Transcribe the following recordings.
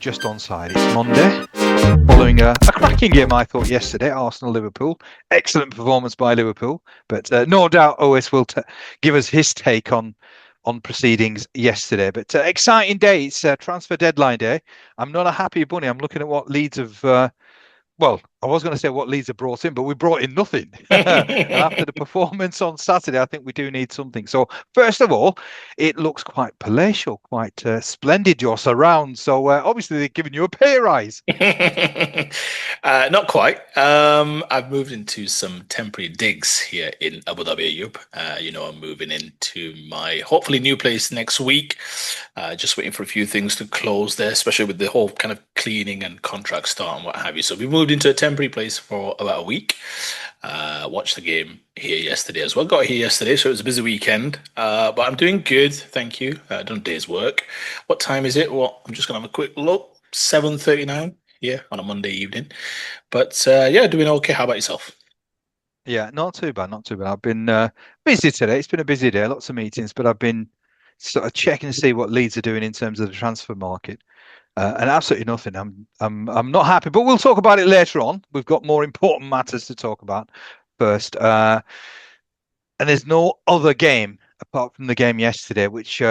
just onside. It's Monday, following a cracking game, I thought, yesterday, Arsenal-Liverpool. Excellent performance by Liverpool, but no doubt OS will give us his take on proceedings yesterday. But exciting day. It's transfer deadline day. I'm not a happy bunny. I'm looking at what Leeds have well, I was going to say what Leeds have brought in, but we brought in nothing. And after the performance on Saturday, I think we do need something. So, first of all, it looks quite palatial, quite splendid, your surround. So, obviously, they're giving you a pay rise. Not quite. I've moved into some temporary digs here in Abu Dhabi, Ayub. I'm moving into my hopefully new place next week. Just waiting for a few things to close there, especially with the whole kind of cleaning and contract start and what have you. So we moved into a temporary place for about a week. Watched the game here yesterday as well. Got here yesterday, so it was a busy weekend. But I'm doing good, thank you. Done a day's work. What time is it? Well, I'm just gonna have a quick look. 7:39. Yeah, on a Monday evening. But yeah, doing okay. How about yourself? Yeah, not too bad, not too bad. I've been busy today. It's been a busy day, lots of meetings, but I've been sort of checking to see what Leeds are doing in terms of the transfer market. And absolutely nothing. I'm not happy, but we'll talk about it later on. We've got more important matters to talk about first. And there's no other game apart from the game yesterday, which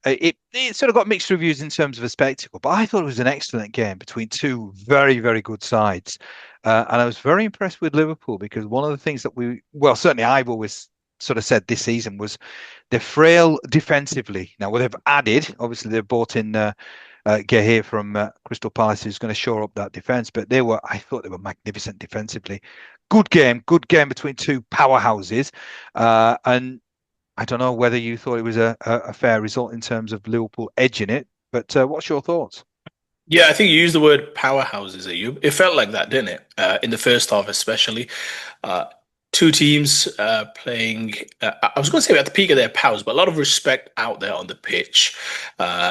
it sort of got mixed reviews in terms of a spectacle, but I thought it was an excellent game between two very, very good sides. And I was very impressed with Liverpool because one of the things that well, certainly I've always sort of said this season was they're frail defensively. Now, what they've added, obviously, they've bought in Gehi from Crystal Palace, who's going to shore up that defense. But I thought they were magnificent defensively. Good game between two powerhouses. And I don't know whether you thought it was a fair result in terms of Liverpool edging it, but what's your thoughts? Yeah, I think you used the word powerhouses, Ayub. It felt like that, didn't it? In the first half, especially. Uh, Two teams playing, I was going to say at the peak of their powers, but a lot of respect out there on the pitch.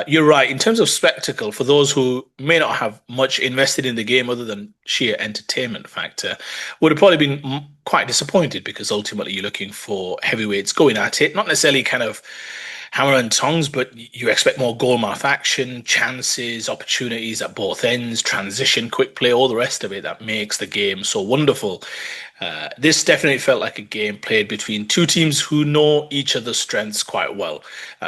You're right. In terms of spectacle, for those who may not have much invested in the game other than sheer entertainment factor, would have probably been quite disappointed because ultimately you're looking for heavyweights going at it, not necessarily kind of hammer and tongs, but you expect more goal mouth action, chances, opportunities at both ends, transition, quick play, all the rest of it that makes the game so wonderful. This definitely felt like a game played between two teams who know each other's strengths quite well,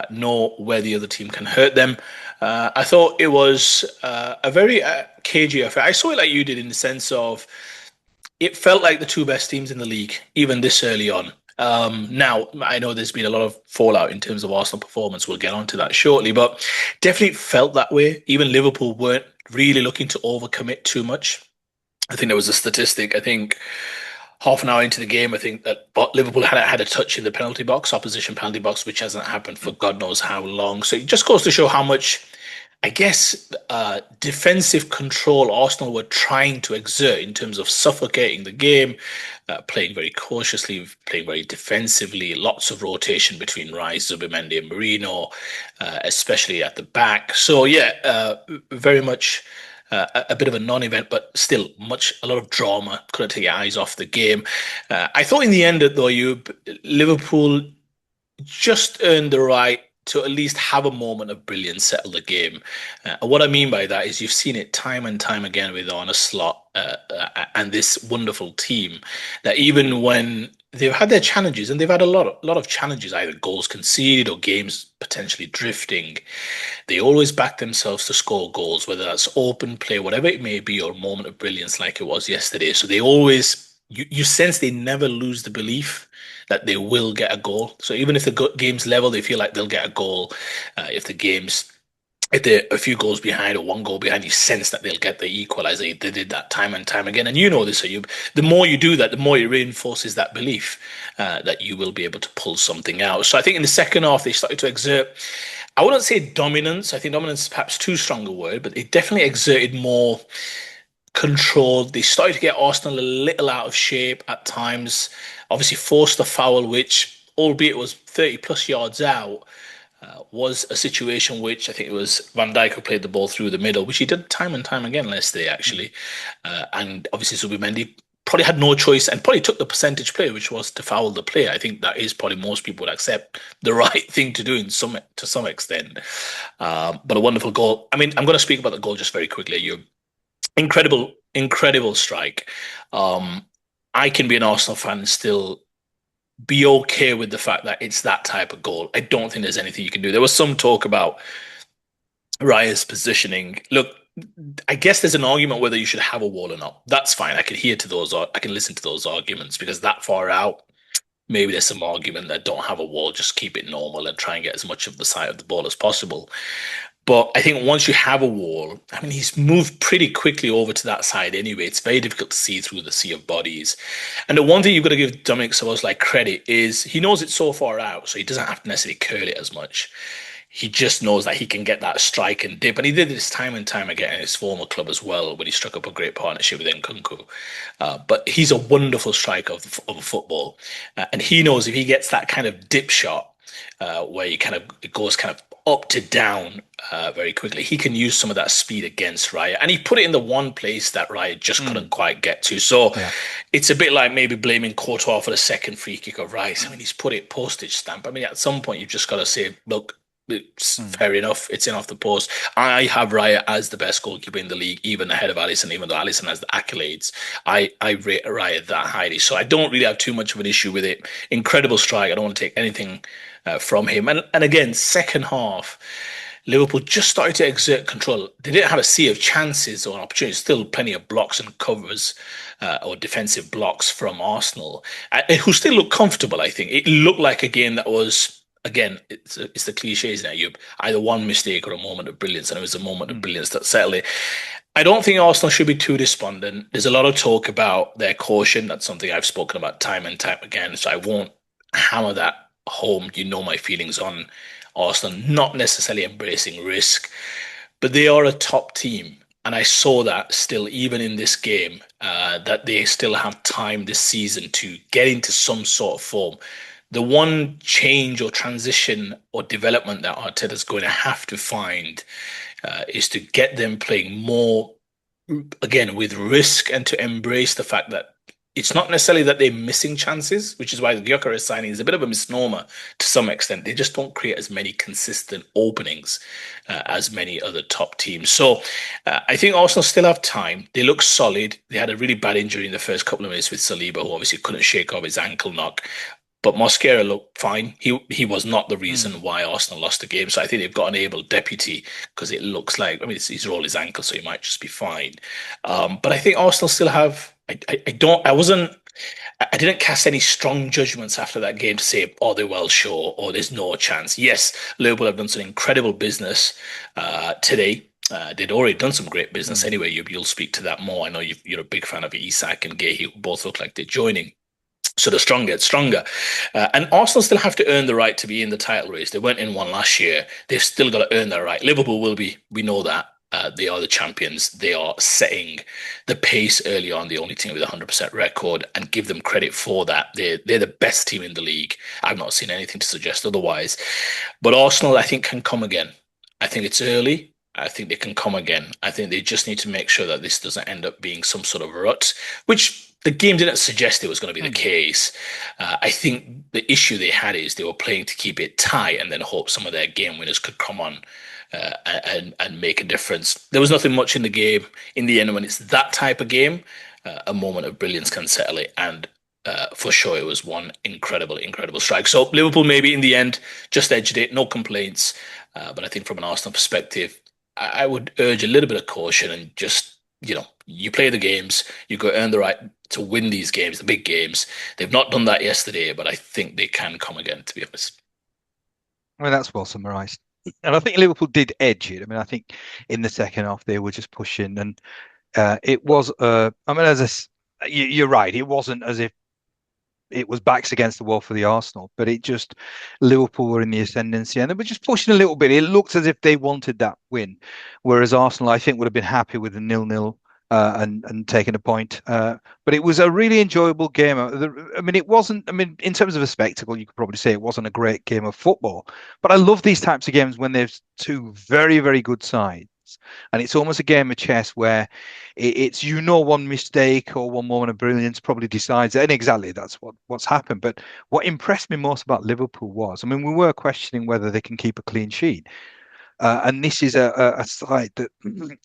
know where the other team can hurt them. I thought it was a very cagey affair. I saw it like you did in the sense of it felt like the two best teams in the league, even this early on. Now, I know there's been a lot of fallout in terms of Arsenal performance. We'll get onto that shortly, but definitely felt that way. Even Liverpool weren't really looking to overcommit too much. I think there was a statistic. I think half an hour into the game, I think that Liverpool had a touch in the penalty box, opposition penalty box, which hasn't happened for God knows how long. So it just goes to show how much, I guess, defensive control Arsenal were trying to exert in terms of suffocating the game, playing very cautiously, playing very defensively, lots of rotation between Rice, Zubimendi, and Marino, especially at the back. So yeah, very much a bit of a non-event, but still a lot of drama. Couldn't take your eyes off the game. I thought in the end, though, Liverpool just earned the right to at least have a moment of brilliance, settle the game. And what I mean by that is you've seen it time and time again with Arne Slot and this wonderful team that even when they've had their challenges, and they've had a lot of challenges, either goals conceded or games potentially drifting, they always back themselves to score goals, whether that's open play, whatever it may be, or a moment of brilliance like it was yesterday. So they always, you sense they never lose the belief that they will get a goal. So even if the game's level, they feel like they'll get a goal. If they're a few goals behind or one goal behind, you sense that they'll get the equaliser. They did that time and time again. And you know this, Ayub. The more you do that, the more it reinforces that belief that you will be able to pull something out. So I think in the second half, they started to exert, I wouldn't say dominance. I think dominance is perhaps too strong a word, but they definitely exerted more control. They started to get Arsenal a little out of shape at times. Obviously, forced a foul, which, albeit was 30 plus yards out, was a situation which I think it was Van Dijk who played the ball through the middle, which he did time and time again yesterday, actually. And obviously, Zubimendi probably had no choice and probably took the percentage play, which was to foul the player. I think that is probably most people would accept the right thing to do to some extent. But a wonderful goal. I mean, I'm going to speak about the goal just very quickly. You incredible, incredible strike. Um, I can be an Arsenal fan and still be okay with the fact that it's that type of goal. I don't think there's anything you can do. There was some talk about Raya's positioning. Look, I guess there's an argument whether you should have a wall or not. That's fine. I can hear to those. I can listen to those arguments because that far out, maybe there's some argument that don't have a wall, just keep it normal and try and get as much of the side of the ball as possible. But I think once you have a wall, I mean, he's moved pretty quickly over to that side anyway. It's very difficult to see through the sea of bodies. And the one thing you've got to give Dominic Szoboszlai credit is he knows it's so far out, so he doesn't have to necessarily curl it as much. He just knows that he can get that strike and dip. And he did this time and time again in his former club as well when he struck up a great partnership with Nkunku. But he's a wonderful striker of football. And he knows if he gets that kind of dip shot, where it goes kind of up to down very quickly. He can use some of that speed against Raya, and he put it in the one place that Raya just couldn't quite get to. So it's a bit like maybe blaming Courtois for the second free kick of Rice. I mean, he's put it postage stamp. I mean, at some point you've just got to say, look, it's fair enough. It's in off the post. I have Raya as the best goalkeeper in the league, even ahead of Alisson, even though Alisson has the accolades. I rate Raya that highly. So I don't really have too much of an issue with it. Incredible strike. I don't want to take anything from him. And again, second half, Liverpool just started to exert control. They didn't have a sea of chances or opportunities. Still plenty of blocks and covers or defensive blocks from Arsenal, who still looked comfortable, I think. It looked like a game that was, again, it's the cliches now, Ayub. Either one mistake or a moment of brilliance, and it was a moment of brilliance that settled it. I don't think Arsenal should be too despondent. There's a lot of talk about their caution. That's something I've spoken about time and time again, so I won't hammer that home. You know my feelings on Arsenal not necessarily embracing risk, but they are a top team. And I saw that still, even in this game, that they still have time this season to get into some sort of form. The one change or transition or development that Arteta's going to have to find is to get them playing more, again, with risk and to embrace the fact that it's not necessarily that they're missing chances, which is why the Gyökeres signing is a bit of a misnomer to some extent. They just don't create as many consistent openings as many other top teams. So I think Arsenal still have time. They look solid. They had a really bad injury in the first couple of minutes with Saliba, who obviously couldn't shake off his ankle knock. But Mosquera looked fine. He was not the reason why Arsenal lost the game. So I think they've got an able deputy because it looks like, I mean, he's rolled his ankle, so he might just be fine. But I think Arsenal still have. I didn't cast any strong judgments after that game to say, oh, they're well sure, or there's no chance. Yes, Liverpool have done some incredible business today. They'd already done some great business anyway. You'll speak to that more. I know you're a big fan of Isak and Gay, who both look like they're joining. So the strong get stronger. And Arsenal still have to earn the right to be in the title race. They weren't in one last year. They've still got to earn their right. Liverpool will be, we know that. They are the champions. They are setting the pace early on, the only team with a 100% record, and give them credit for that. They're the best team in the league. I've not seen anything to suggest otherwise. But Arsenal, I think, can come again. I think it's early. I think they can come again. I think they just need to make sure that this doesn't end up being some sort of rut, which the game didn't suggest it was going to be the case. I think the issue they had is they were playing to keep it tight and then hope some of their game winners could come on and make a difference. There was nothing much in the game. In the end, when it's that type of game, a moment of brilliance can settle it. And for sure, it was one incredible, incredible strike. So Liverpool maybe in the end just edged it. No complaints. But I think from an Arsenal perspective, I would urge a little bit of caution and just, you play the games, you go earn the right to win these games, the big games. They've not done that yesterday, but I think they can come again, to be honest. Well, that's well summarised. And I think Liverpool did edge it. I mean, I think in the second half they were just pushing, and it was. I mean, you're right. It wasn't as if it was backs against the wall for the Arsenal, but it just Liverpool were in the ascendancy and they were just pushing a little bit. It looked as if they wanted that win, whereas Arsenal, I think, would have been happy with a 0-0 and taking a point. But it was a really enjoyable game. I mean, it wasn't. I mean, in terms of a spectacle, you could probably say it wasn't a great game of football. But I love these types of games when there's two very, very good sides chess, and it's almost a game of chess where it's one mistake or one moment of brilliance probably decides it, and exactly that's what's happened. But what impressed me most about Liverpool was, I mean, we were questioning whether they can keep a clean sheet. And this is a side that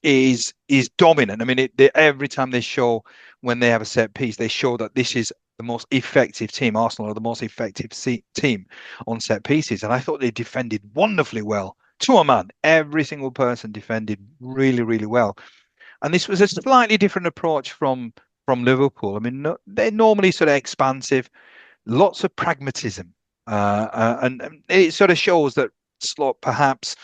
is dominant. I mean, every time they show when they have a set piece, they show that this is the most effective team. Arsenal are the most effective team on set pieces, and I thought they defended wonderfully well to a man. Every single person defended really, really well, and this was a slightly different approach from Liverpool. I mean, they're normally sort of expansive, lots of pragmatism, and it sort of shows that Slot perhaps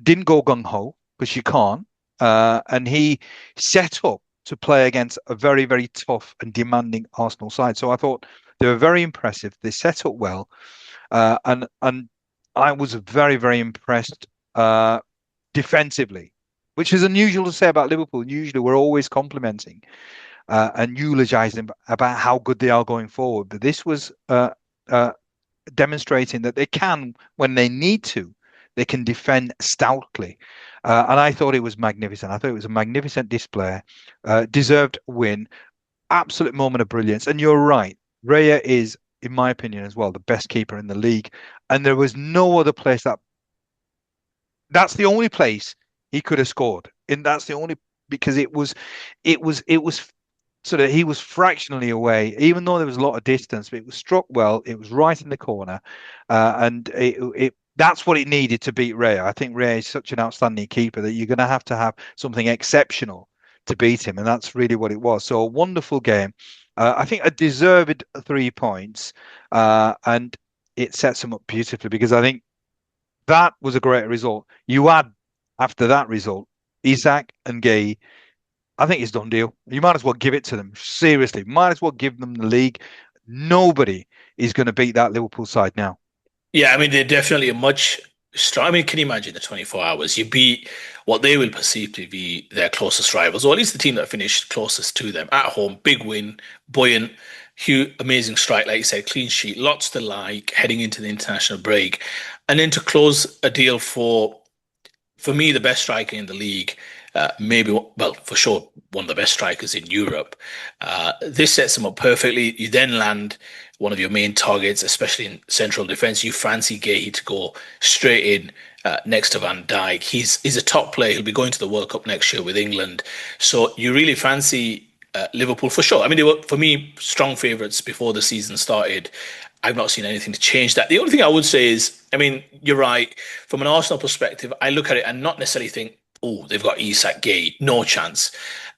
didn't go gung ho because you can't, and he set up to play against a very, very tough and demanding Arsenal side. So I thought they were very impressive. They set up well, and I was very, very impressed defensively, which is unusual to say about Liverpool. Usually, we're always complimenting and eulogizing about how good they are going forward, but this was demonstrating that they can, when they need to, they can defend stoutly. And I thought it was magnificent. I thought it was a magnificent display, deserved win, absolute moment of brilliance. And you're right, Raya is, in my opinion, as well, the best keeper in the league. And there was no other place that's the only place he could have scored. And that's the only because it was sort of he was fractionally away, even though there was a lot of distance, but it was struck well. It was right in the corner, and it that's what it needed to beat Ray. I think Ray is such an outstanding keeper that you're going to have something exceptional to beat him, and that's really what it was. So a wonderful game. I think a deserved 3 points, and it sets them up beautifully because I think that was a great result. You add after that result, Isaac and Gay. I think it's done deal. You might as well give it to them. Seriously, might as well give them the league. Nobody is going to beat that Liverpool side now. Yeah, I mean, they're definitely a much strong. I mean, can you imagine the 24 hours? You beat what they will perceive to be their closest rivals, or at least the team that finished closest to them at home. Big win, buoyant, huge, amazing strike, like you said, clean sheet, lots to like heading into the international break. And then to close a deal for me, the best striker in the league, maybe, well, for sure, one of the best strikers in Europe. This sets him up perfectly. You then land one of your main targets, especially in central defense. You fancy Gay to go straight in next to Van Dijk. He's a top player. He'll be going to the World Cup next year with England. So you really fancy Liverpool for sure. I mean, they were, for me, strong favourites before the season started. I've not seen anything to change that. The only thing I would say is, I mean, you're right. From an Arsenal perspective, I look at it and not necessarily think, oh, they've got Isak Gay, no chance.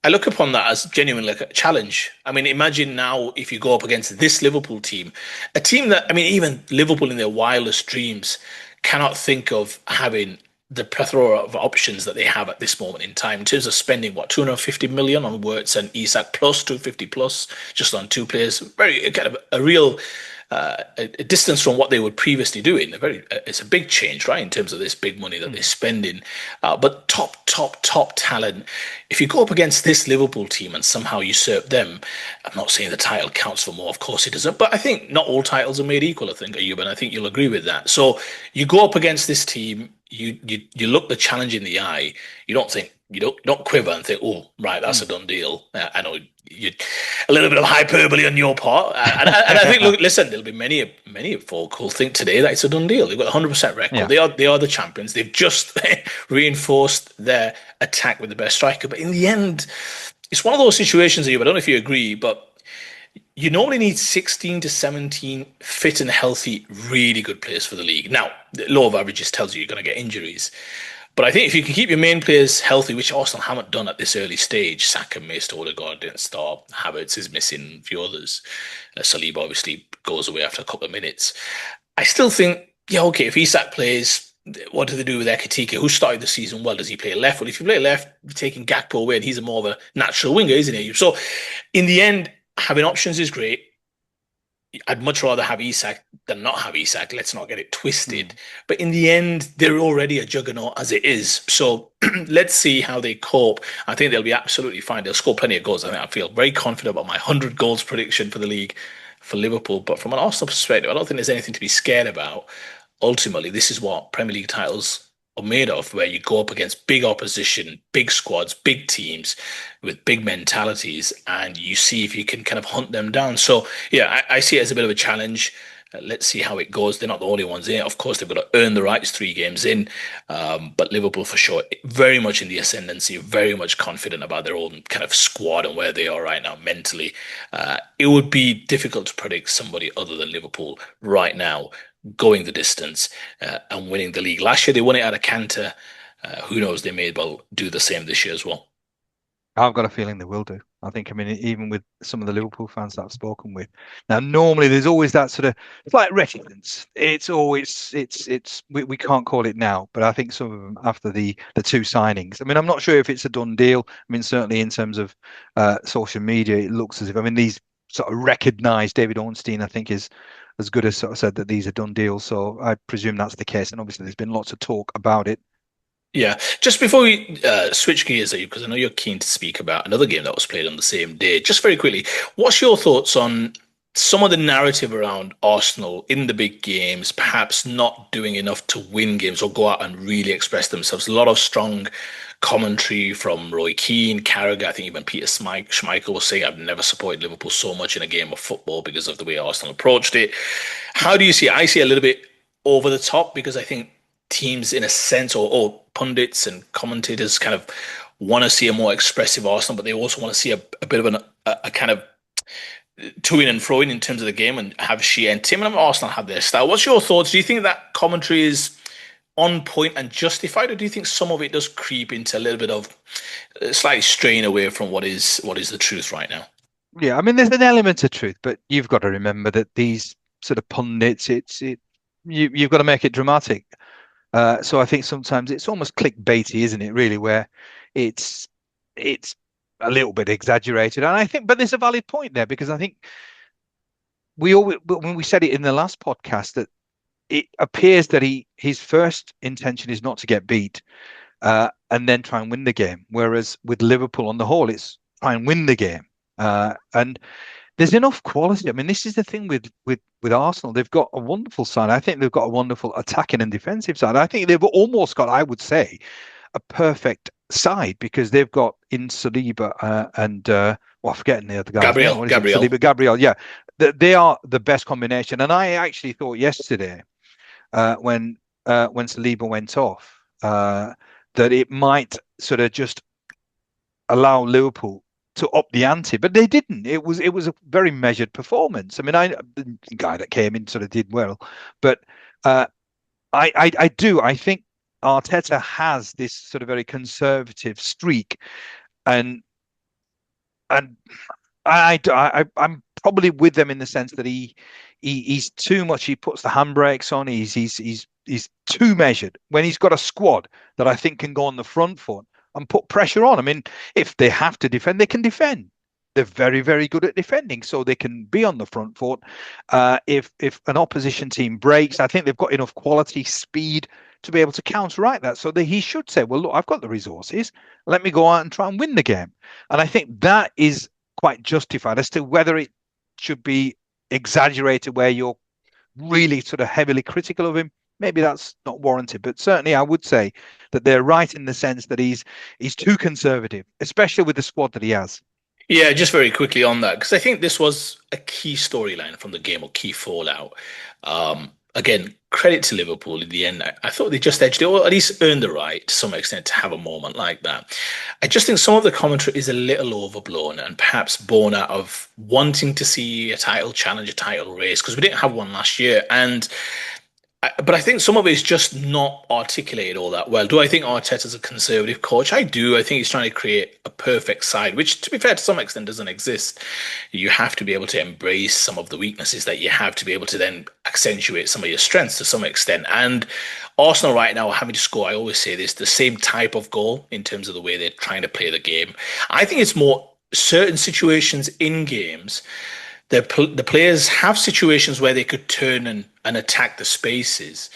I look upon that as genuinely like a challenge. I mean, imagine now if you go up against this Liverpool team, a team that, I mean, even Liverpool in their wildest dreams cannot think of having the plethora of options that they have at this moment in time in terms of spending what 250 million on Wirtz and Isak plus 250 plus just on two players. Very kind of a real a distance from what they were previously doing. It's a big change, right, in terms of this big money that they're spending. But top talent. If you go up against this Liverpool team and somehow usurp them, I'm not saying the title counts for more. Of course it doesn't. But I think not all titles are made equal. I think, Ayub, and I think you'll agree with that. So you go up against this team. You look the challenge in the eye. You don't think you don't quiver and think, oh, right, that's a done deal. I know you a little bit of hyperbole on your part, and I think, look, listen, there'll be many folk who'll think today that it's a done deal. They've got a 100% record. Yeah. They are the champions. They've just reinforced their attack with the best striker. But in the end, it's one of those situations here. I don't know if you agree, but you normally need 16 to 17 fit and healthy, really good players for the league. Now, the law of averages tells you you're going to get injuries. But I think if you can keep your main players healthy, which Arsenal haven't done at this early stage, Saka missed, Odegaard didn't start, Havertz is missing, a few others. Saliba obviously goes away after a couple of minutes. I still think, yeah, okay, if Isak plays, what do they do with Ekitike, who started the season well? Does he play left? Well, if you play left, you're taking Gakpo away, and he's more of a natural winger, isn't he? So in the end, having options is great. I'd much rather have Isak than not have Isak. Let's not get it twisted. But in the end, they're already a juggernaut as it is. So let's see how they cope. I think they'll be absolutely fine. They'll score plenty of goals. I think I feel very confident about my 100 goals prediction for the league for Liverpool. But from an Arsenal perspective, I don't think there's anything to be scared about. Ultimately, this is what Premier League titles are made of, where you go up against big opposition, big squads, big teams with big mentalities, and you see if you can kind of hunt them down. So, yeah, I see it as a bit of a challenge. Let's see how it goes. They're not the only ones in it. Of course, they've got to earn the rights 3 games in. But Liverpool, for sure, very much in the ascendancy, very much confident about their own kind of squad and where they are right now mentally. It would be difficult to predict somebody other than Liverpool right now going the distance and winning the league. Last year, they won it at a canter. Who knows? They may well do the same this year as well. I've got a feeling they will do. I think, I mean, even with some of the Liverpool fans that I've spoken with. Now, normally there's always that sort of slight reticence. It's always, we can't call it now, but I think some of them after the 2 signings. I mean, I'm not sure if it's a done deal. I mean, certainly in terms of social media, it looks as if, I mean, these sort of recognised David Ornstein, I think, is as good as sort of said that these are done deals. So I presume that's the case. And obviously, there's been lots of talk about it. Yeah, just before we switch gears, because I know you're keen to speak about another game that was played on the same day. Just very quickly, what's your thoughts on some of the narrative around Arsenal in the big games, perhaps not doing enough to win games or go out and really express themselves? A lot of strong commentary from Roy Keane, Carragher. I think even Peter Schmeichel was saying, "I've never supported Liverpool so much in a game of football because of the way Arsenal approached it." How do you see it? I see it a little bit over the top because I think teams, in a sense, or pundits and commentators kind of want to see a more expressive Arsenal, but they also want to see a bit of a kind of to in and fro in terms of the game and have she and Tim and Arsenal have their style. What's your thoughts? Do you think that commentary is on point and justified, or do you think some of it does creep into a little bit of slightly straying away from what is the truth right now? Yeah, I mean, there's an element of truth, but you've got to remember that these sort of pundits, you've got to make it dramatic. So I think sometimes it's almost clickbaity, isn't it? Really, where it's it's a little bit exaggerated, and I think, but there's a valid point there because I think we always, when we said it in the last podcast, that it appears that his first intention is not to get beat, and then try and win the game. Whereas with Liverpool on the whole, it's try and win the game. And there's enough quality. I mean, this is the thing with Arsenal. They've got a wonderful side. I think they've got a wonderful attacking and defensive side. I think they've almost got, I would say, a perfect side because they've got in Saliba and well, I'm forgetting the other guy's name. Gabriel, What is it? Gabriel. Saliba, Gabriel. Yeah, they are the best combination. And I actually thought yesterday when Saliba went off that it might sort of just allow Liverpool to up the ante, but they didn't. It was a very measured performance. I mean, the guy that came in sort of did well, but I think Arteta has this sort of very conservative streak, and and I'm probably with them in the sense that he's too much. He puts the handbrakes on. He's too measured when he's got a squad that I think can go on the front foot and put pressure on. I mean, if they have to defend, they can defend. They're very, very good at defending, so they can be on the front foot. If an opposition team breaks, I think they've got enough quality, speed to be able to counteract that. So that he should say, "Well, look, I've got the resources. Let me go out and try and win the game." And I think that is quite justified as to whether it should be exaggerated, where you're really sort of heavily critical of him. Maybe that's not warranted, but certainly I would say that they're right in the sense that he's too conservative, especially with the squad that he has. Yeah, just very quickly on that, because I think this was a key storyline from the game or key fallout. Again, credit to Liverpool in the end. I thought they just edged it, or at least earned the right to some extent to have a moment like that. I just think some of the commentary is a little overblown and perhaps born out of wanting to see a title challenge, a title race, because we didn't have one last year. But I think some of it is just not articulated all that well. Do I think Arteta's a conservative coach? I do. I think he's trying to create a perfect side, which, to be fair, to some extent doesn't exist. You have to be able to embrace some of the weaknesses that you have to be able to then accentuate some of your strengths to some extent. And Arsenal right now are having to score, I always say this, the same type of goal in terms of the way they're trying to play the game. I think it's more certain situations in games the players have situations where they could turn and attack the spaces,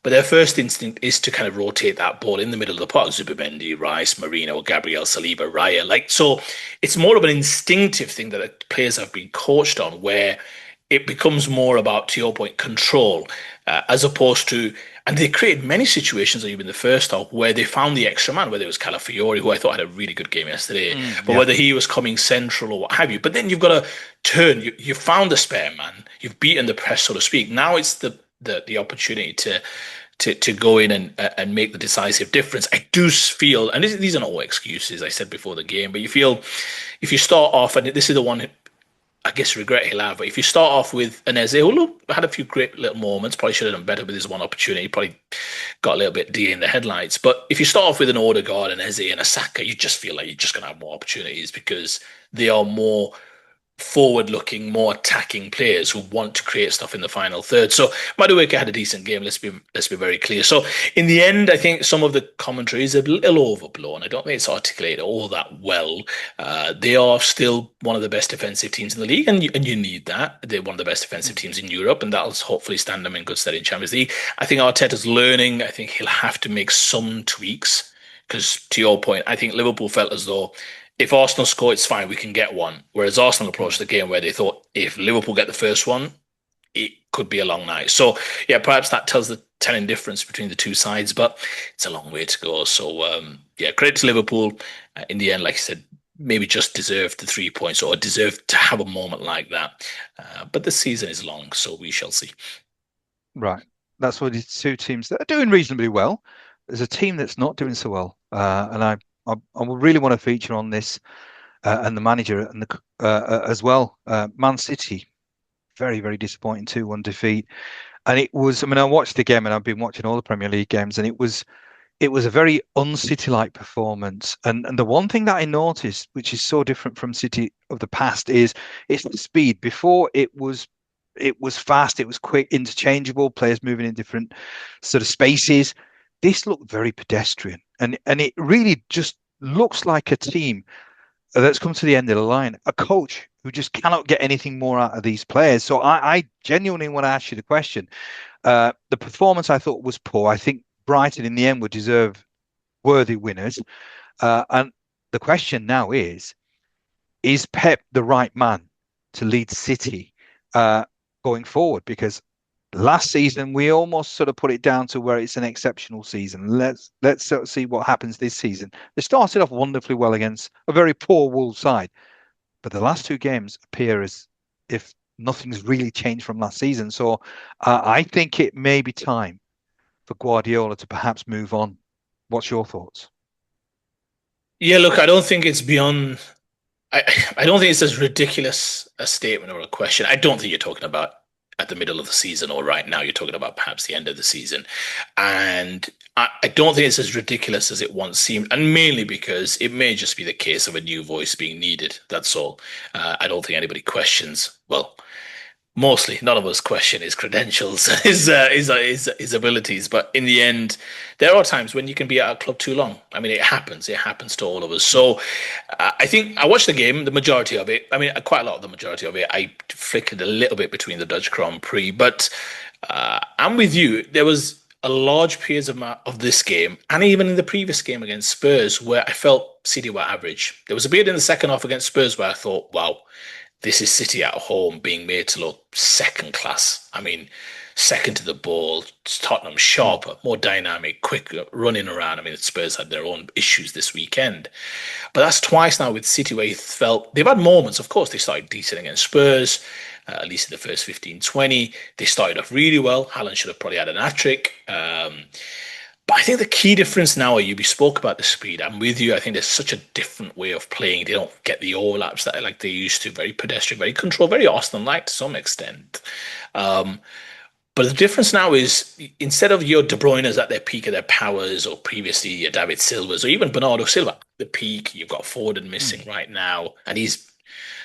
but their first instinct is to kind of rotate that ball in the middle of the park. Zubimendi, Rice, Marino, Gabriel, Saliba, Raya. So it's more of an instinctive thing that the players have been coached on, where it becomes more about, to your point, control, as opposed to And they created many situations, even in the first half, where they found the extra man, whether it was Calafiori, who I thought had a really good game yesterday, but Yeah. whether he was coming central or what have you. But then you've got to turn. You found the spare man. You've beaten the press, so to speak. Now it's the opportunity to go in and make the decisive difference. I do feel, and these are not all excuses, I said before the game, but you feel if you start off, and this is the one I guess regret he'll have. But if you start off with an Eze, who had a few great little moments, probably should have done better with his one opportunity, probably got a little bit D in the headlights. But if you start off with an Odegaard, an Eze, and a Saka, you just feel like you're just going to have more opportunities because they are more forward-looking, more attacking players who want to create stuff in the final third. So Madueke had a decent game. Let's be very clear. So in the end, I think some of the commentary is a little overblown. I don't think it's articulated all that well. They are still one of the best defensive teams in the league, and you need that. They're one of the best defensive teams in Europe, and that'll hopefully stand them in good stead in Champions League. I think Arteta's learning. I think he'll have to make some tweaks because, to your point, I think Liverpool felt as though if Arsenal score, it's fine, we can get one. Whereas Arsenal approached the game where they thought if Liverpool get the first one, it could be a long night. So, yeah, perhaps that tells the telling difference between the two sides, but it's a long way to go. So, yeah, credit to Liverpool. In the end, like I said, maybe just deserved the 3 points or deserved to have a moment like that. But the season is long, so we shall see. Right. That's what these two teams that are doing reasonably well. There's a team that's not doing so well, and I really want to feature on this and the manager and the as well. Man City, very very disappointing 2-1 defeat, and it was. I mean, I watched the game, and I've been watching all the Premier League games, and it was a very un-City-like performance. And the one thing that I noticed, which is so different from City of the past, is it's the speed. Before it was fast, it was quick, interchangeable, players moving in different sort of spaces. This looked very pedestrian, and it really just looks like a team that's come to the end of the line, a coach who just cannot get anything more out of these players. So I genuinely want to ask you the question. The performance I thought was poor. I think Brighton in the end would deserve worthy winners. And the question now is Pep the right man to lead City going forward? Because last season we almost sort of put it down to where it's an exceptional season. Let's sort of see what happens this season. They started off wonderfully well against a very poor Wolves side, but the last two games appear as if nothing's really changed from last season. So I think it may be time for Guardiola to perhaps move on. What's your thoughts? Yeah, look, I don't think it's beyond. I, I don't think it's as ridiculous a statement or a question. I don't think you're talking about at the middle of the season or right now. You're talking about perhaps the end of the season. And I don't think it's as ridiculous as it once seemed. And mainly because it may just be the case of a new voice being needed. That's all. I don't think anybody questions, well, mostly none of us question his credentials, his abilities. But in the end, there are times when you can be at a club too long. I mean, it happens. It happens to all of us. So I think I watched the game, the majority of it. I mean, quite a lot of the majority of it. I flickered a little bit between the Dutch Grand Prix, but I'm with you. There was a large period of this game, and even in the previous game against Spurs, where I felt City were average. There was a period in the second half against Spurs where I thought, wow, this is City at home being made to look second class. I mean, second to the ball, Tottenham Mm. sharper, more dynamic, quick running around. I mean, Spurs had their own issues this weekend. But that's twice now with City where you felt they've had moments. Of course, they started decent against Spurs, at least in the first 15, 20. They started off really well. Haaland should have probably had an hat-trick. But I think the key difference now, you spoke about the speed. I'm with you. I think there's such a different way of playing. They don't get the overlaps that like they used to. Very pedestrian, very controlled, very Arsenal-like to some extent. Um, but the difference now is instead of your De Bruyne's at their peak of their powers, or previously your David Silva's, or even Bernardo Silva at the peak, you've got Foden missing Mm. right now, and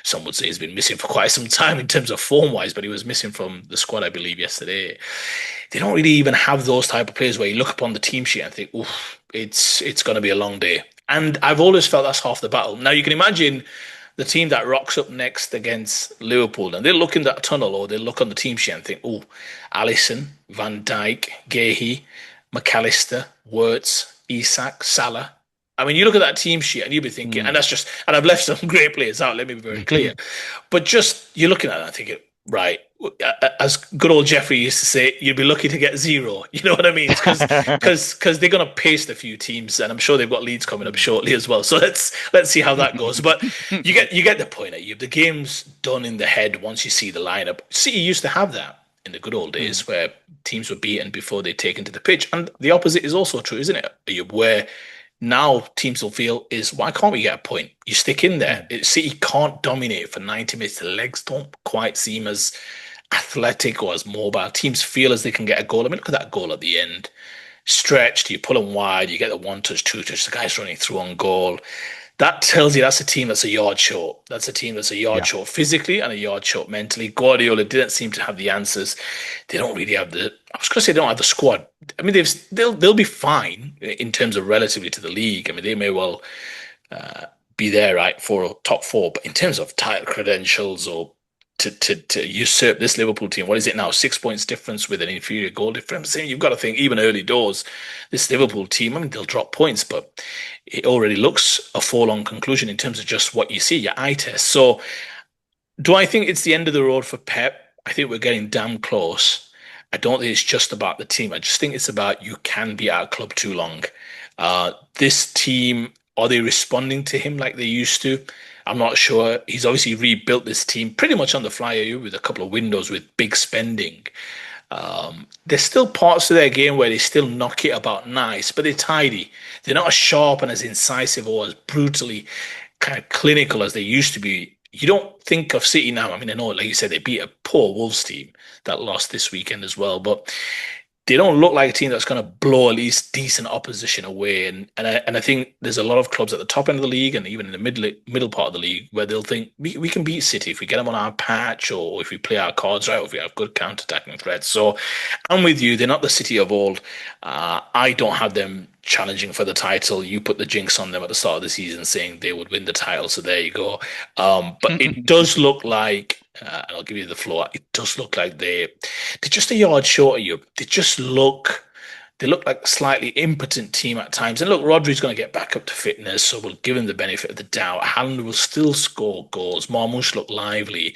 some would say he's been missing for quite some time in terms of form wise, but he was missing from the squad, I believe, yesterday. They don't really even have those type of players where you look upon the team sheet and think, "Oof, it's going to be a long day." And I've always felt that's half the battle. Now you can imagine the team that rocks up next against Liverpool, and they look in that tunnel or they look on the team sheet and think, "Oh, Alisson, Van Dijk, Gehi, McAllister, Wirtz, Isak, Salah." I mean, you look at that team sheet and you'll be thinking, Mm. and that's just, and I've left some great players out, let me be very clear. But just, you're looking at that and thinking, Right. As good old Jeffrey used to say, you'd be lucky to get zero. You know what I mean? Because they're gonna paste a few teams, and I'm sure they've got Leeds coming up shortly as well. So let's see how that goes. But you get the point, Ayub. The game's done in the head once you see the lineup. City used to have that in the good old Mm, days where teams were beaten before they take into the pitch, and the opposite is also true, isn't it, Ayub? Where now teams will feel is why can't we get a point? You stick in there. mm. City can't dominate for 90 minutes. The legs don't quite seem as athletic or as mobile. Teams feel as they can get a goal. I mean, look at that goal at the end. Stretched, you pull them wide, you get the one touch, two touch, the guy's running through on goal. That tells you that's a team that's a yard short. That's a team that's a yard Yeah. short physically and a yard short mentally. Guardiola didn't seem to have the answers. They don't really have the. I was going to say they don't have the squad. I mean, they'll be fine in terms of relatively to the league. I mean, they may well be there, right, for a top four. But in terms of title credentials or to usurp this Liverpool team, what is it now? 6 points difference with an inferior goal difference. You've got to think even early doors, this Liverpool team. I mean, they'll drop points, but it already looks a foregone conclusion in terms of just what you see, your eye test. So, do I think it's the end of the road for Pep? I think we're getting damn close. I don't think it's just about the team. I just think it's about you can be at a club too long. This team, are they responding to him like they used to? I'm not sure. He's obviously rebuilt this team pretty much on the fly with a couple of windows with big spending. There's still parts of their game where they still knock it about nice, but they're tidy. They're not as sharp and as incisive or as brutally kind of clinical as they used to be. You don't think of City now. I mean, I know, like you said, they beat a poor Wolves team that lost this weekend as well, but they don't look like a team that's going to blow at least decent opposition away. And I think there's a lot of clubs at the top end of the league and even in the middle part of the league where they'll think we can beat City if we get them on our patch or if we play our cards right, or if we have good counter-attacking threats. So I'm with you. They're not the City of old. I don't have them challenging for the title. You put the jinx on them at the start of the season saying they would win the title. So there you go. But it does look like, and I'll give you the floor. It does look like they're just a yard short of you. They look like a slightly impotent team at times. And look, Rodri's going to get back up to fitness, so we'll give him the benefit of the doubt. Haaland will still score goals. Marmoush look lively,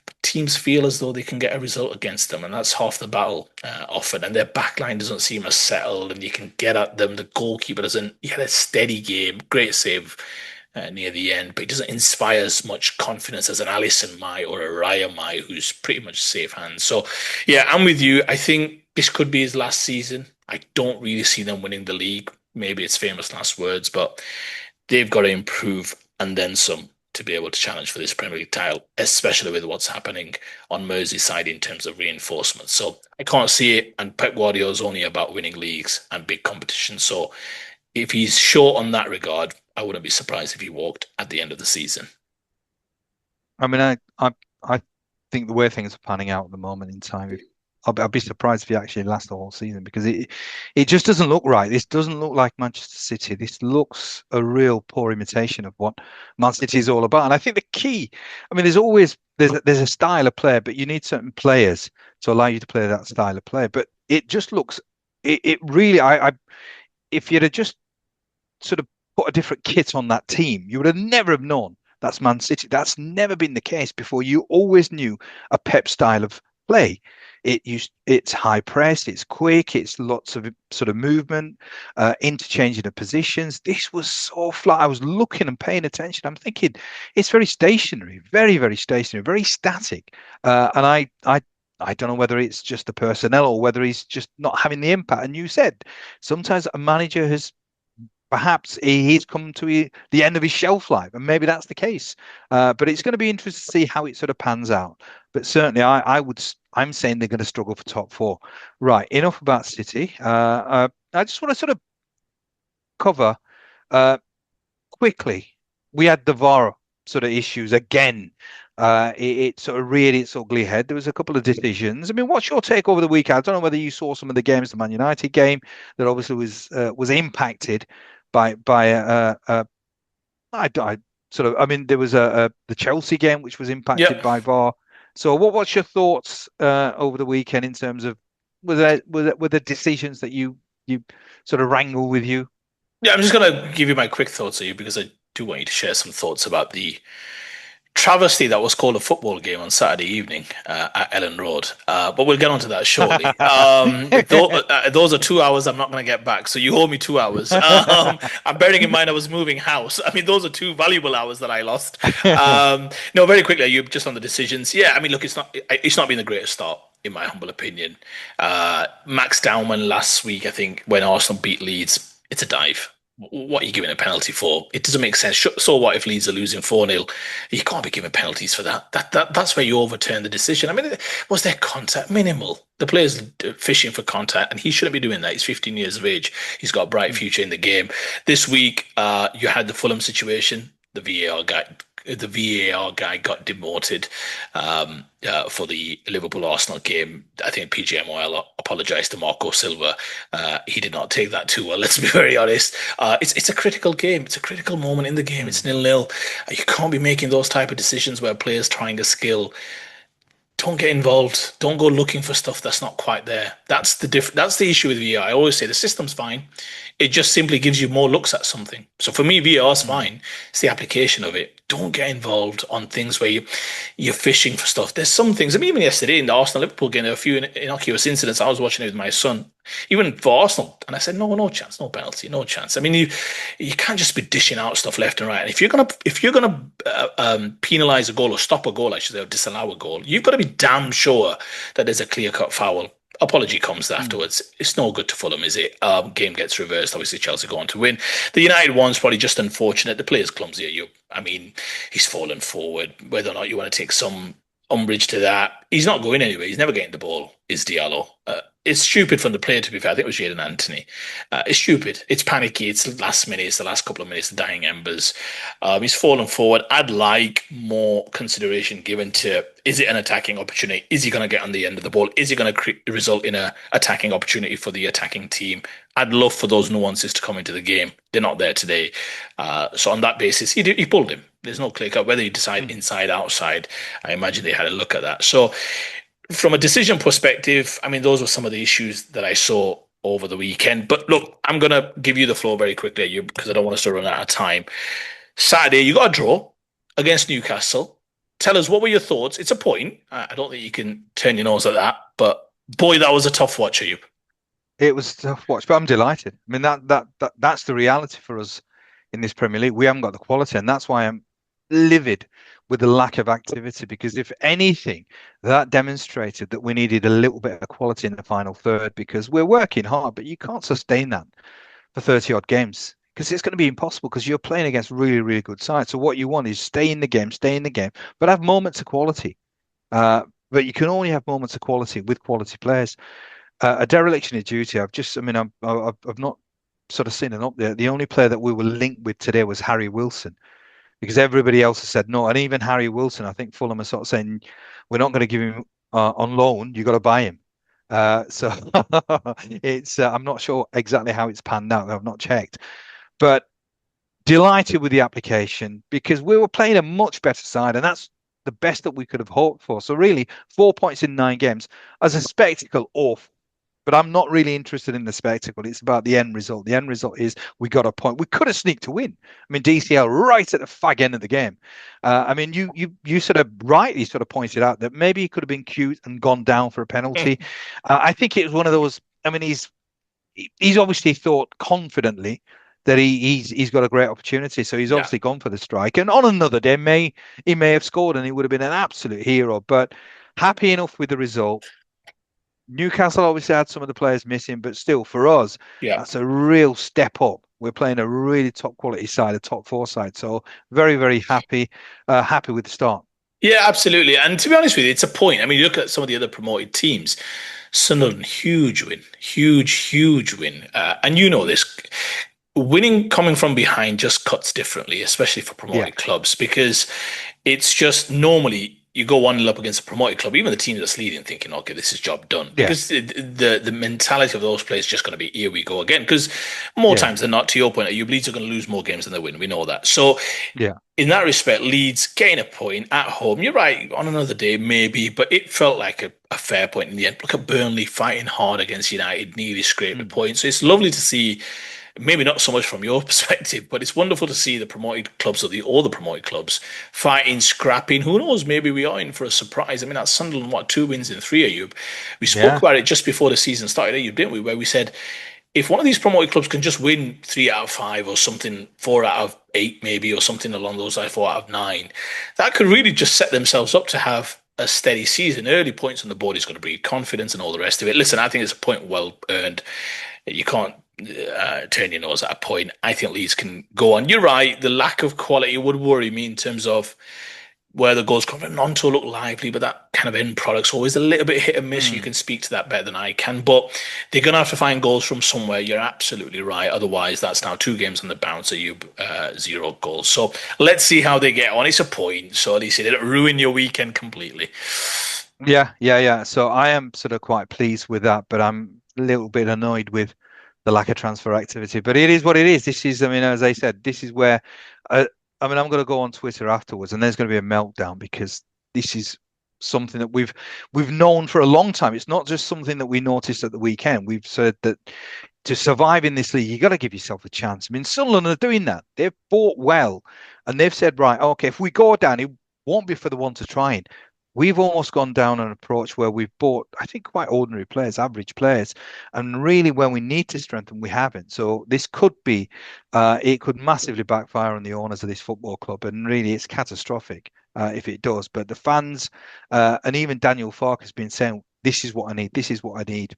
but teams feel as though they can get a result against them, and that's half the battle offered. And their backline doesn't seem as settled, and you can get at them. The goalkeeper doesn't. He had a steady game, great save near the end, but he doesn't inspire as much confidence as an Alisson might or a Raya might, who's pretty much safe hands. So, yeah, I'm with you. I think this could be his last season. I don't really see them winning the league. Maybe it's famous last words, but they've got to improve and then some to be able to challenge for this Premier League title, especially with what's happening on Merseyside in terms of reinforcements. So I can't see it. And Pep Guardiola is only about winning leagues and big competitions. So if he's short on that regard, I wouldn't be surprised if he walked at the end of the season. I mean, I think the way things are panning out at the moment in time, I'll be surprised if he actually lasts the whole season because it just doesn't look right. This doesn't look like Manchester City. This looks a real poor imitation of what Man City is all about. And I think the key, I mean, there's a style of player, but you need certain players to allow you to play that style of player. But it just looks, it really, I if you'd have just sort of put a different kit on that team, you would have never have known that's Man City. That's never been the case before. You always knew a Pep style of play. It's high press, it's quick, it's lots of sort of movement, interchanging of positions. This was so flat. I was looking and paying attention. I'm thinking it's very stationary, very, very stationary, very static. And I don't know whether it's just the personnel or whether he's just not having the impact. And you said sometimes a manager has perhaps he's come to the end of his shelf life, and maybe that's the case. But it's going to be interesting to see how it sort of pans out. But certainly, I'm saying they're going to struggle for top four. Right. Enough about City. I just want to sort of cover uh, quickly. We had the VAR sort of issues again. It sort of reared its ugly head. There was a couple of decisions. I mean, what's your take over the weekend? I don't know whether you saw some of the games, the Man United game that obviously was impacted by I sort of I mean there was the Chelsea game which was impacted Yeah. by VAR. So what's your thoughts over the weekend in terms of were there decisions that you sort of wrangle with you? Yeah, I'm just gonna give you my quick thoughts here because I do want you to share some thoughts about the travesty that was called a football game on Saturday evening at Ellen Road. But we'll get onto that shortly. Those are 2 hours I'm not going to get back. So you owe me 2 hours. I'm bearing in mind I was moving house. I mean, those are two valuable hours that I lost. No, very quickly, you just on the decisions. Yeah, I mean, look, it's not been the greatest start, in my humble opinion. Max Dowman last week, I think, when Arsenal beat Leeds, it's a dive. What are you giving a penalty for? It doesn't make sense. So what if Leeds are losing 4-0? You can't be giving penalties for that. That's where you overturn the decision. I mean, was there contact? Minimal. The player's fishing for contact, and he shouldn't be doing that. He's 15 years of age. He's got a bright future in the game. This week, you had the Fulham situation. The VAR guy got demoted for the Liverpool Arsenal game. I think PGMOL apologized to Marco Silva. He did not take that too well. Let's be very honest. It's a critical game. It's a critical moment in the game. It's 0-0. You can't be making those type of decisions where players trying a skill. Don't get involved. Don't go looking for stuff that's not quite there. That's the issue with VAR. I always say the system's fine. It just simply gives you more looks at something. So for me, VAR's fine. It's the application of it. Don't get involved on things where you're fishing for stuff. There's some things. I mean, even yesterday in the Arsenal-Liverpool game, there were a few innocuous incidents. I was watching it with my son, even for Arsenal, and I said, no chance, no penalty, no chance. I mean, you can't just be dishing out stuff left and right. And if you're gonna penalise a goal or stop a goal, I should say, or disallow a goal, you've got to be damn sure that there's a clear-cut foul. Apology comes afterwards. It's no good to Fulham, is it? Game gets reversed. Obviously, Chelsea go on to win. The United one's probably just unfortunate. The player's clumsy. I mean, he's fallen forward. Whether or not you want to take some umbrage to that, he's not going anywhere. He's never getting the ball. Is Diallo? It's stupid from the player, to be fair. I think it was Jadon Anthony. It's stupid. It's panicky. It's the last minute. It's the last couple of minutes, the dying embers. He's fallen forward. I'd like more consideration given to, is it an attacking opportunity? Is he going to get on the end of the ball? Is it going to result in an attacking opportunity for the attacking team? I'd love for those nuances to come into the game. They're not there today. So on that basis, he pulled him. There's no clear cut. Whether you decide inside, outside, I imagine they had a look at that. So from a decision perspective, I mean, those were some of the issues that I saw over the weekend. But look, I'm going to give you the floor very quickly, because I don't want us to run out of time. Saturday, you got a draw against Newcastle. Tell us, what were your thoughts? It's a point. I don't think you can turn your nose at that. But boy, that was a tough watch, Ayub. It was a tough watch, but I'm delighted. I mean, that's the reality for us in this Premier League. We haven't got the quality, and that's why I'm livid with the lack of activity, because if anything, that demonstrated that we needed a little bit of quality in the final third, because we're working hard, but you can't sustain that for 30 odd games, because it's going to be impossible, because you're playing against really, really good sides. So what you want is stay in the game, but have moments of quality. But you can only have moments of quality with quality players. A dereliction of duty. I've not sort of seen an up there. The only player that we were linked with today was Harry Wilson, because everybody else has said no. And even Harry Wilson, I think Fulham are sort of saying, we're not going to give him on loan. You've got to buy him. So it's I'm not sure exactly how it's panned out. I've not checked. But delighted with the application, because we were playing a much better side, and that's the best that we could have hoped for. So really, 4 points in 9 games. As a spectacle, awful. But I'm not really interested in the spectacle. It's about the end result. The end result is we got a point. We could have sneaked a win. I mean, DCL right at the fag end of the game. I mean, you sort of rightly sort of pointed out that maybe he could have been cute and gone down for a penalty. I think it was one of those. I mean, he's obviously thought confidently that he's got a great opportunity, so he's obviously gone for the strike. And on another day, he may have scored, and he would have been an absolute hero. But happy enough with the result. Newcastle obviously had some of the players missing, but still, for us, that's a real step up. We're playing a really top quality side, a top 4 side. So very, very happy with the start. Yeah, absolutely. And to be honest with you, it's a point. I mean, you look at some of the other promoted teams. Sunderland, huge win, huge win. And you know this. Winning coming from behind just cuts differently, especially for promoted clubs, because it's just normally you go 1-0 up against a promoted club, even the team that's leading, thinking, okay, this is job done. Because the mentality of those players is just going to be, here we go again. Because more times than not, to your point, Leeds are going to lose more games than they win. We know that. So in that respect, Leeds gain a point at home. You're right, on another day, maybe, but it felt like a fair point in the end. Look at Burnley fighting hard against United, nearly scraped a point. So it's lovely to see maybe not so much from your perspective, but it's wonderful to see the promoted clubs or all the promoted clubs fighting, scrapping. Who knows? Maybe we are in for a surprise. I mean, that's Sunderland, what, 2 wins in three, Ayub? We spoke Yeah. about it just before the season started, Ayub, didn't we? Where we said if one of these promoted clubs can just win 3 out of 5 or something, 4 out of 8 maybe, or something along those lines, 4 out of 9, that could really just set themselves up to have a steady season. Early points on the board is going to breed confidence and all the rest of it. Listen, I think it's a point well earned. You can't turn your nose at a point. I think Leeds can go on. You're right. The lack of quality would worry me in terms of where the goals come from. Nonto look lively, but that kind of end product's always a little bit hit and miss. You can speak to that better than I can, but they're going to have to find goals from somewhere. You're absolutely right. Otherwise, that's now 2 games on the bounce at you, 0 goals. So let's see how they get on. It's a point, so at least it didn't ruin your weekend completely. Yeah. So I am sort of quite pleased with that, but I'm a little bit annoyed with the lack of transfer activity. But it is what it is. This is, I mean, as I said, this is where, I mean, I'm going to go on Twitter afterwards, and there's going to be a meltdown because this is something that we've known for a long time. It's not just something that we noticed at the weekend. We've said that to survive in this league, you got to give yourself a chance. I mean, Sunderland are doing that. They've bought well, and they've said, right, okay, if we go down, it won't be for the one to try it. We've almost gone down an approach where we've bought, I think, quite ordinary players, average players, and really when we need to strengthen, we haven't. So this could be, it could massively backfire on the owners of this football club, and really it's catastrophic if it does. But the fans, and even Daniel Farke has been saying, this is what I need, this is what I need.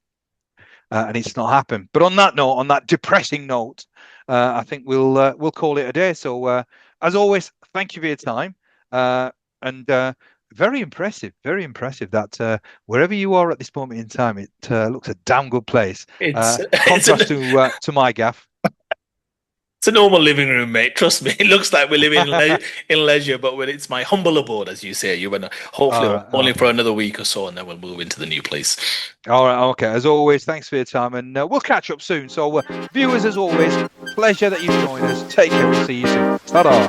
And it's not happened. But on that note, on that depressing note, I think we'll call it a day. So as always, thank you for your time, and very impressive that wherever you are at this moment in time, it looks a damn good place. Contrast to my gaff. It's a normal living room, mate. Trust me. It looks like we're living in leisure, but when it's my humble abode, as you say, you went hopefully only for another week or so, and then we'll move into the new place. All right, okay. As always, thanks for your time, and we'll catch up soon. So, viewers, as always, pleasure that you've joined us. Take care. We'll see you soon. Ta-da.